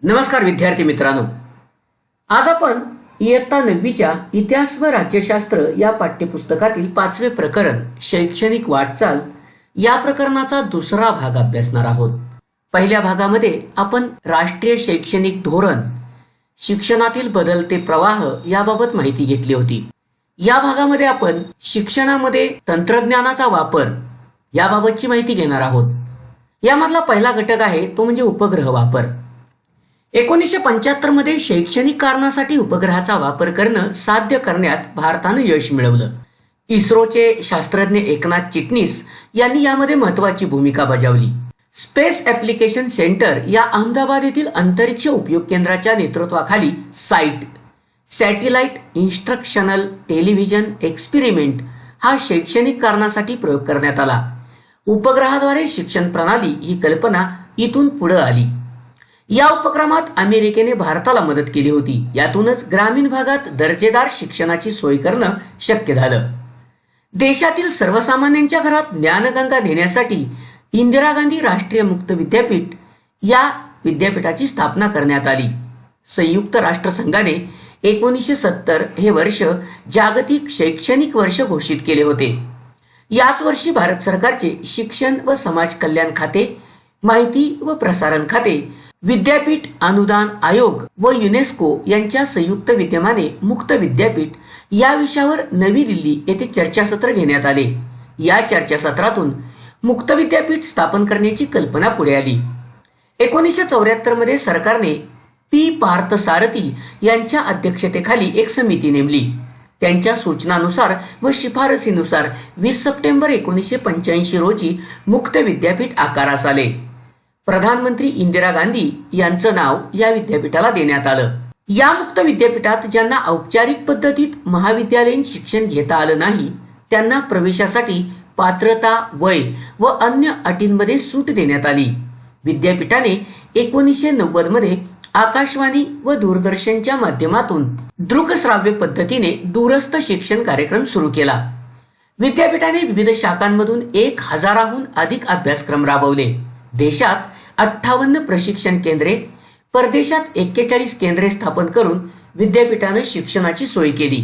नमस्कार विद्यार्थी मित्रांनो, आज आपण इयत्ता 9वीच्या इतिहास व राज्यशास्त्र या पाठ्यपुस्तकातील 5वे प्रकरण शैक्षणिक वाटचाल या प्रकरणाचा दुसरा भाग अभ्यासणार आहोत। पहिल्या भागामध्ये आपण राष्ट्रीय शैक्षणिक धोरण, शिक्षणातील बदलते प्रवाह याबाबत माहिती घेतली होती। या भागामध्ये आपण शिक्षणामध्ये तंत्रज्ञानाचा वापर याबाबतची माहिती घेणार आहोत। यामधला पहिला घटक आहे तो म्हणजे उपग्रह वापर। 1975 मध्ये शैक्षणिक कारणासाठी उपग्रहाचा वापर करणं साध्य करण्यात भारतानं यश मिळवलं। इस्रोचे शास्त्रज्ञ एकनाथ चिटणीस यांनी यामध्ये महत्त्वाची भूमिका बजावली। स्पेस ॲप्लिकेशन सेंटर या अहमदाबाद येथील अंतरिक्ष उपयोग केंद्राच्या नेतृत्वाखाली site satellite instructional television experiment हा शैक्षणिक कारणासाठी प्रयोग करण्यात आला। उपग्रहाद्वारे शिक्षण प्रणाली ही कल्पना इथून पुढे आली। या उपक्रमात अमेरिकेने भारताला मदत केली होती। यातूनच ग्रामीण भागात दर्जेदार शिक्षणाची सोय करणं शक्य झालं। देशातील सर्वसामान्यांच्या घरात ज्ञानगंगा नेण्यासाठी इंदिरा गांधी राष्ट्रीय मुक्त विद्यापीठ या विद्यापीठाची स्थापना करण्यात आली। संयुक्त राष्ट्रसंघाने 1970 हे वर्ष जागतिक शैक्षणिक वर्ष घोषित केले होते। याच वर्षी भारत सरकारचे शिक्षण व समाज कल्याण खाते, माहिती व प्रसारण खाते, विद्यापीठ अनुदान आयोग व युनेस्को यांच्या संयुक्त विद्यमाने मुक्त विद्यापीठ या विषयावर नवी दिल्ली येथे चर्चासत्र घेण्यात आले। या चर्चासत्रातून मुक्त विद्यापीठ स्थापन करण्याची कल्पना पुढे आली। 1974 मध्ये सरकारने पी पार्थसारथी यांच्या अध्यक्षतेखाली एक समिती नेमली। त्यांच्या सूचनानुसार व शिफारसीनुसार 20 सप्टेंबर 1985 रोजी मुक्त विद्यापीठ आकारास आले। प्रधानमंत्री इंदिरा गांधी यांचं नाव या विद्यापीठाला देण्यात आलं। या मुक्त विद्यापीठात ज्यांना औपचारिक पद्धतीत महाविद्यालयीन शिक्षण घेता आलं नाही त्यांना प्रवेशासाठी पात्रता, वय व अन्य अटींमध्ये सूट देण्यात आली। विद्यापीठाने 1990 मध्ये आकाशवाणी व दूरदर्शनच्या माध्यमातून दृकश्राव्य पद्धतीने दूरस्थ शिक्षण कार्यक्रम सुरू केला। विद्यापीठाने विविध शाखांमधून 1000हून अधिक अभ्यासक्रम राबवले। देशात 58 प्रशिक्षण केंद्रे, परदेशात 41 केंद्रे स्थापन करून विद्यापीठाने शिक्षणाची सोय केली।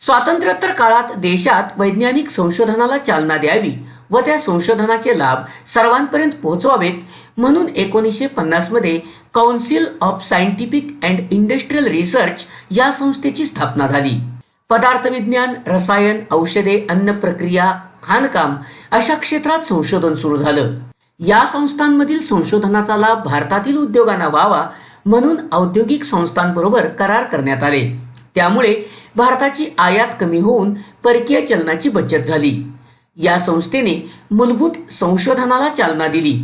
स्वातंत्र्योत्तर काळात देशात वैज्ञानिक संशोधनाला चालना द्यावी व त्या संशोधनाचे लाभ सर्वांपर्यंत पोहोचवावेत म्हणून 1950 मध्ये council of scientific and industrial research या संस्थेची स्थापना झाली। पदार्थ विज्ञान, रसायन, औषधे, अन्न प्रक्रिया, खाणकाम अशा क्षेत्रात संशोधन सुरू झालं। या संस्थांमधील संशोधनाचा लाभ भारतातील उद्योगांना व्हावा म्हणून औद्योगिक संस्थांबरोबर करार करण्यात आले। त्यामुळे भारताची आयात कमी होऊन परकीय चलनाची बचत झाली। या संस्थेने मूलभूत संशोधनाला चालना दिली।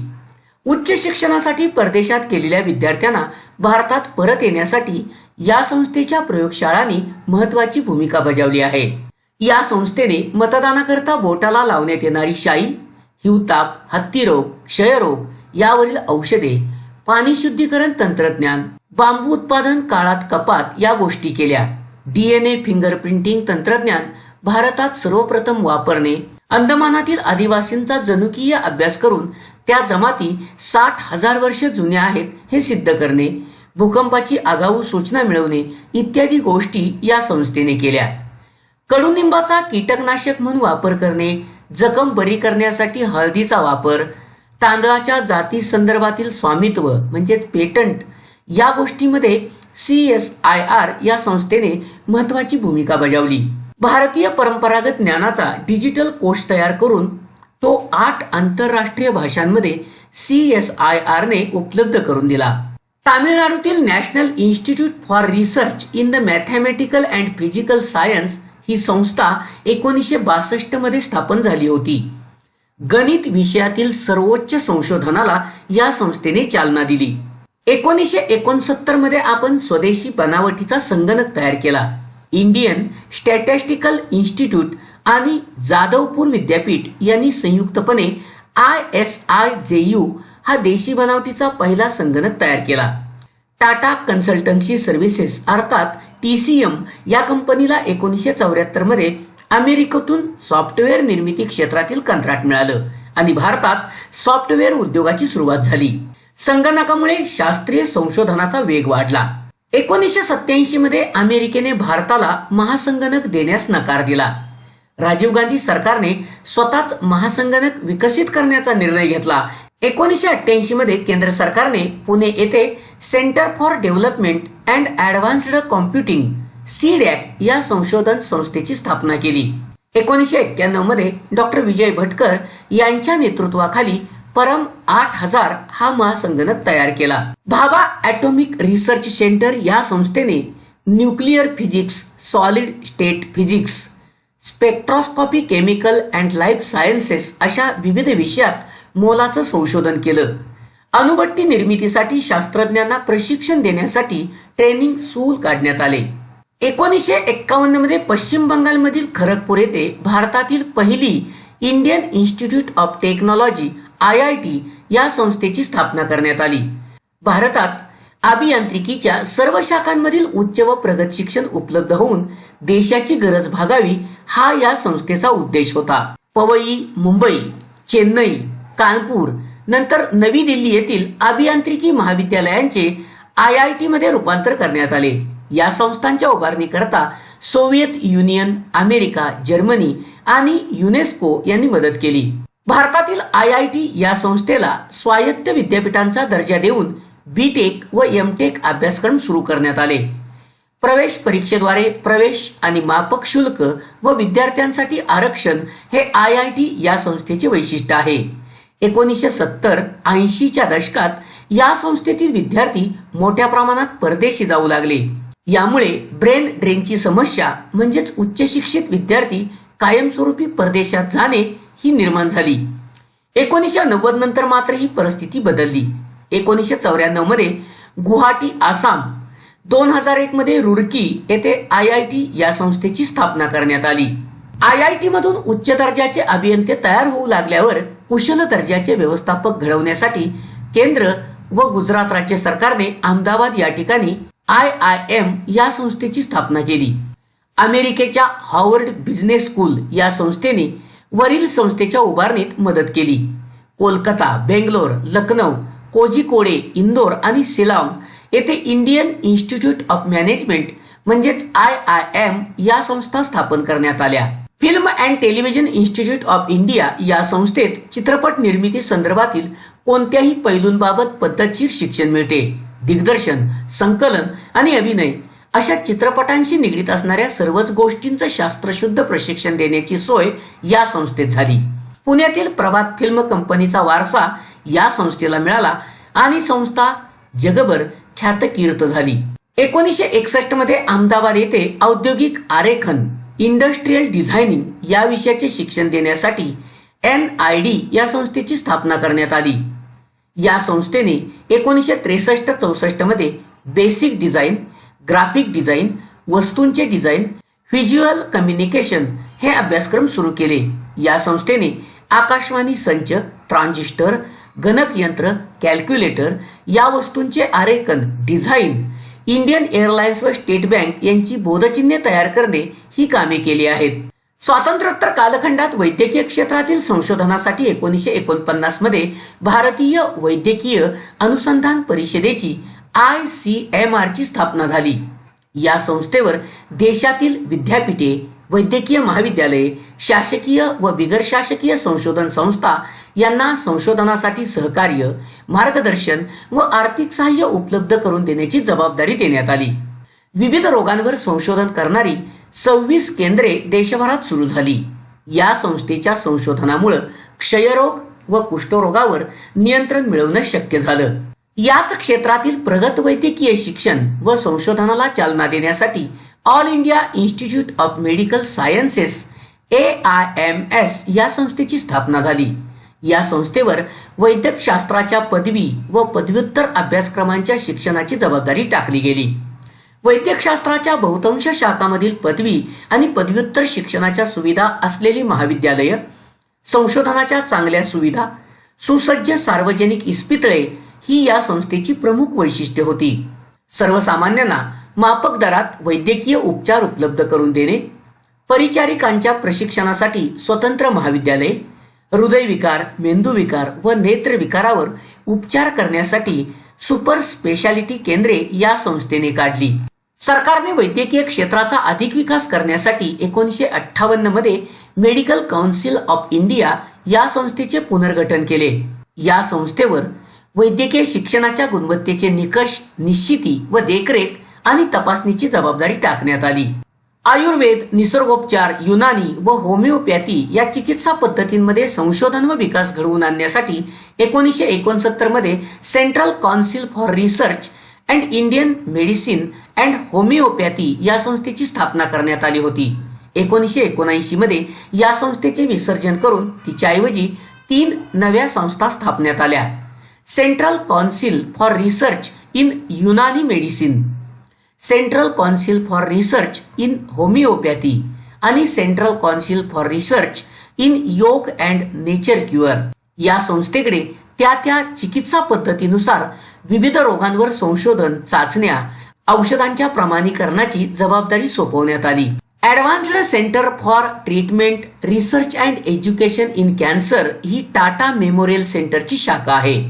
उच्च शिक्षणासाठी परदेशात गेलेल्या विद्यार्थ्यांना भारतात परत येण्यासाठी या संस्थेच्या प्रयोगशाळांनी महत्वाची भूमिका बजावली आहे। या संस्थेने मतदानाकरता बोटाला लावण्यात येणारी शाई, हिवताप, हत्तीरोग, क्षयरोग यावरील औषधे, पाणी शुद्धीकरण तंत्रज्ञान, बांबू उत्पादन काळात कपात या गोष्टी केल्या। DNA फिंगरप्रिंटिंग तंत्रज्ञान भारतात सर्वप्रथम वापरणे, अंदमानातील आदिवासींचा जनुकीय अभ्यास करून त्या जमाती 60,000 वर्ष जुन्या आहेत हे सिद्ध करणे, भूकंपाची आगाऊ सूचना मिळवणे इत्यादी गोष्टी या संस्थेने केल्या। कडुनिंबाचा कीटकनाशक म्हणून वापर करणे, जखम बरी करण्यासाठी हळदीचा वापर, तांदळाच्या जाती संदर्भातील स्वामित्व म्हणजेच पेटंट या गोष्टीमध्ये CSIR या संस्थेने महत्वाची भूमिका बजावली। भारतीय परंपरागत ज्ञानाचा डिजिटल कोश तयार करून तो 8 आंतरराष्ट्रीय भाषांमध्ये CSIR ने उपलब्ध करून दिला। तामिळनाडूतील national institute for research in the mathematical and physical science ही संस्था 1962 मध्ये स्थापन झाली होती। गणित विषयातील सर्वोच्च संशोधनाला या संस्थेने चालना दिली। 1969 मध्ये आपण स्वदेशी बनावटीचा संगणक तयार केला। इंडियन स्टॅटिस्टिकल इन्स्टिट्यूट आणि जादवपूर विद्यापीठ यांनी संयुक्तपणे ISIJU हा देशी बनावटीचा पहिला संगणक तयार केला। टाटा कन्सल्टन्सी सर्व्हिसेस अर्थात TCM या कंपनीला 1974 मध्ये अमेरिकेतून सॉफ्टवेअर निर्मिती क्षेत्रातील कंत्राट मिळालं आणि भारतात सॉफ्टवेअर उद्योगाची सुरुवात झाली। संगणकामुळे शास्त्रीय संशोधनाचा वेग वाढला. 1987 मध्ये अमेरिकेने भारताला महासंगणक देण्यास नकार दिला. राजीव गांधी सरकारने स्वतःच महासंगणक विकसित करण्याचा निर्णय घेतला. 1988 मध्ये केंद्र सरकारने पुणे येथे centre for development and advanced computing (CDAC) या संशोधन संस्थेची स्थापना केली. 1991 मध्ये डॉक्टर विजय भटकर यांच्या नेतृत्वाखाली परम 8000 हा महासंगणक तयार केला. भाभा ॲटॉमिक रिसर्च सेंटर या संस्थेने nuclear physics, solid state physics, spectroscopy, chemical and life sciences अशा विविध विषयात मोलाचं संशोधन केलं. अणुभट्टी निर्मितीसाठी शास्त्रज्ञांना प्रशिक्षण देण्यासाठी ट्रेनिंग स्कूल काढण्यात आले. 1951 मध्ये पश्चिम बंगालमधील खरगपूर येथे भारतातील पहिली Indian institute of technology (IIT) या संस्थेची स्थापना करण्यात आली. भारतात अभियांत्रिकीच्या सर्व शाखांमधील उच्च व प्रगत शिक्षण उपलब्ध होऊन देशाची गरज भागावी हा या संस्थेचा उद्देश होता. पवई, मुंबई, चेन्नई, कानपूर नंतर नवी दिल्ली येथील अभियांत्रिकी महाविद्यालयांचे IIT मध्ये रूपांतर करण्यात आले. या संस्थांच्या उभारणीकरता सोव्हिएत युनियन, अमेरिका, जर्मनी आणि युनेस्को यांनी मदत केली. भारतातील IIT या संस्थेला स्वायत्त विद्यापीठांचा दर्जा देऊन BTech व MTech अभ्यासक्रम सुरू करण्यात आले. प्रवेश परीक्षेद्वारे प्रवेश आणि माफक शुल्क व विद्यार्थ्यांसाठी आरक्षण हे IIT या संस्थेचे वैशिष्ट्य आहे. 1970-80च्या दशकात या संस्थेतील विद्यार्थी मोठ्या प्रमाणात परदेशी जाऊ लागले. यामुळे ब्रेन ड्रेनची समस्या म्हणजेच उच्च शिक्षित विद्यार्थी कायमस्वरूपी परदेशात जाणे ही निर्माण झाली. 1990 नंतर मात्र ही परिस्थिती बदलली. 1994 मध्ये गुवाहाटी, आसाम, 2001 मध्ये रुडकी येथे IIT या संस्थेची स्थापना करण्यात आली. IIT मधून उच्च दर्जाचे अभियंते तयार होऊ लागल्यावर कुशल दर्जाचे व्यवस्थापक घडवण्यासाठी केंद्र व गुजरात राज्य सरकारने अहमदाबाद या ठिकाणी IIM या संस्थेची स्थापना केली. अमेरिकेच्या हार्वर्ड बिझनेस स्कूल या संस्थेने वरील संस्थेच्या उभारणीत मदत केली. कोलकाता, बेंगलोर, लखनौ, कोझिकोडे, इंदोर आणि शिलाँग येथे इंडियन इन्स्टिट्यूट ऑफ मॅनेजमेंट म्हणजेच IIM या संस्था स्थापन करण्यात आल्या. Film and television institute of India या संस्थेत चित्रपट निर्मिती संदर्भातील कोणत्याही पैलूंबाबत पद्धतशीर शिक्षण मिळते. दिग्दर्शन, संकलन आणि अभिनय अशा चित्रपटांशी निगडीत असणाऱ्या सर्वच गोष्टींचं शास्त्रशुद्ध प्रशिक्षण देण्याची सोय या संस्थेत झाली. पुण्यातील प्रभात फिल्म कंपनीचा वारसा या संस्थेला मिळाला आणि संस्था जगभर ख्यातकीर्त झाली. 1961 मध्ये अहमदाबाद येथे औद्योगिक आरेखन इंडस्ट्रियल डिझायनिंग या विषयाचे शिक्षण देण्यासाठी NID या संस्थेची स्थापना करण्यात आली. या संस्थेने 1963-64 मध्ये बेसिक डिझाईन, ग्राफिक डिझाईन, वस्तूंचे डिझाईन, व्हिज्युअल कम्युनिकेशन हे अभ्यासक्रम सुरू केले. या संस्थेने आकाशवाणी संच, ट्रान्झिस्टर, गणक यंत्र, कॅल्क्युलेटर या वस्तूंचे आरेखन, डिझाईन, इंडियन एअरलाइन्स व स्टेट बँक यांची बोधचिन्हे तयार करणे ही कामे केली आहेत. स्वातंत्र्योत्तर कालखंडात वैद्यकीय क्षेत्रातील संशोधनासाठी 1949 मध्ये भारतीय वैद्यकीय अनुसंधान परिषदेची ICMR ची स्थापना झाली. या संस्थेवर देशातील विद्यापीठे, वैद्यकीय महाविद्यालये, शासकीय व बिगर शासकीय संशोधन संस्था यांना संशोधनासाठी सहकार्य, मार्गदर्शन व आर्थिक सहाय्य उपलब्ध करून देण्याची जबाबदारी देण्यात आली. विविध रोगांवर संशोधन करणारी 26 केंद्रे देशभरात सुरू झाली. या संस्थेच्या संशोधनामुळे क्षयरोग व कुष्ठरोगावर नियंत्रण मिळवणं शक्य झालं. याच क्षेत्रातील प्रगत वैद्यकीय शिक्षण व संशोधनाला चालना देण्यासाठी all India institute of medical sciences AIMS या संस्थेची स्थापना झाली. या संस्थेवर वैद्यक शास्त्राच्या पदवी व पदव्युत्तर अभ्यासक्रमांच्या शिक्षणाची जबाबदारी टाकली गेली. वैद्यकशास्त्राच्या बहुतांश शाखांमधील पदवी आणि पदव्युत्तर शिक्षणाच्या सुविधा असलेली महाविद्यालय, संशोधनाच्या चांगल्या सुविधा, सुसज्ज सार्वजनिक इस्पितळे ही या संस्थेची प्रमुख वैशिष्ट्ये होती. सर्वसामान्यांना माफक दरात वैद्यकीय उपचार उपलब्ध करून देणे, परिचारिकांच्या प्रशिक्षणासाठी स्वतंत्र महाविद्यालय, हृदयविकार, मेंदूविकार व नेत्रविकारावर उपचार करण्यासाठी सुपर स्पेशालिटी केंद्रे या संस्थेने काढली. सरकारने वैद्यकीय क्षेत्राचा अधिक विकास करण्यासाठी 1958 मध्ये मेडिकल काउन्सिल ऑफ इंडिया या संस्थेचे पुनर्गठन केले. या संस्थेवर वैद्यकीय शिक्षणाच्या गुणवत्तेचे निकष निश्चिती व देखरेख आणि तपासणीची जबाबदारी टाकण्यात आली. आयुर्वेद, निसर्गोपचार, युनानी व होमिओपॅथी या चिकित्सा पद्धतींमध्ये संशोधन व विकास घडवून आणण्यासाठी 1969 मध्ये central council for research and Indian medicine and homeopathy या संस्थेची स्थापना करण्यात आली होती. 1979 मध्ये या संस्थेचे विसर्जन करून तिच्याऐवजी 3 नव्या संस्था स्थापण्यात आल्या. Central council for research in Unani medicine, central council for research in homoeopathy आणि central council for research in yoga and nature cure. या संस्थेकडे त्या चिकित्सा पद्धतीनुसार विविध रोगांवर संशोधन, चाचण्या, औषधांच्या प्रमाणीकरणाची जबाबदारी सोपवण्यात आली. Advanced centre for treatment, research and education in cancer he Tata memorial सेंटरची शाखा आहे.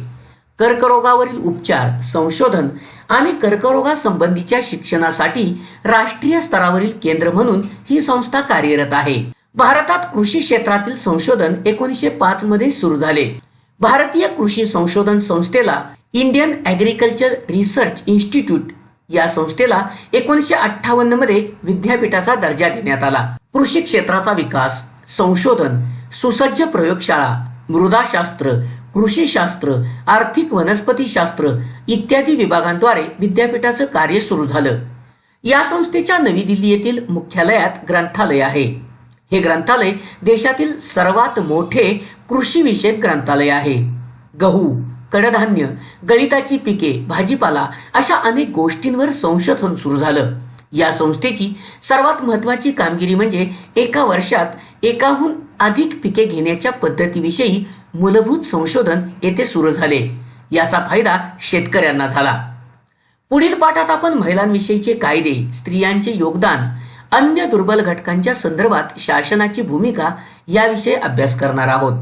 कर्करोगावरील उपचार, संशोधन आणि कर्करोगासंबंधीच्या शिक्षणासाठी राष्ट्रीय स्तरावरील केंद्र म्हणून ही संस्था कार्यरत आहे. भारतात कृषी क्षेत्रातील संशोधन 1905 मध्ये सुरू झाले. भारतीय कृषी संशोधन संस्थेला इंडियन ॲग्रिकल्चर रिसर्च इन्स्टिट्यूट या संस्थेला 1958 मध्ये विद्यापीठाचा दर्जा देण्यात आला. कृषी क्षेत्राचा विकास, संशोधन, सुसज्ज प्रयोगशाळा, मृदाशास्त्र, कृषीशास्त्र, आर्थिक वनस्पतीशास्त्र इत्यादी विभागांद्वारे विद्यापीठाचं कार्य सुरू झालं. या संस्थेच्या नवी दिल्ली येथील मुख्यालयात ग्रंथालय आहे. हे ग्रंथालय देशातील सर्वात मोठे कृषीविषयक ग्रंथालय आहे. गहू, कडधान्य, गळिताची पिके, भाजीपाला अशा अनेक गोष्टींवर संशोधन सुरू झालं. या संस्थेची सर्वात महत्वाची कामगिरी म्हणजे एका वर्षात एकाहून अधिक पिके घेण्याच्या पद्धतीविषयी मूलभूत संशोधन येथे सुरू झाले. याचा फायदा शेतकऱ्यांना झाला. पुढील पाठात आपण महिलांविषयीचे कायदे, स्त्रियांचे योगदान, अन्य दुर्बल घटकांच्या संदर्भात शासनाची भूमिका याविषयी अभ्यास करणार आहोत.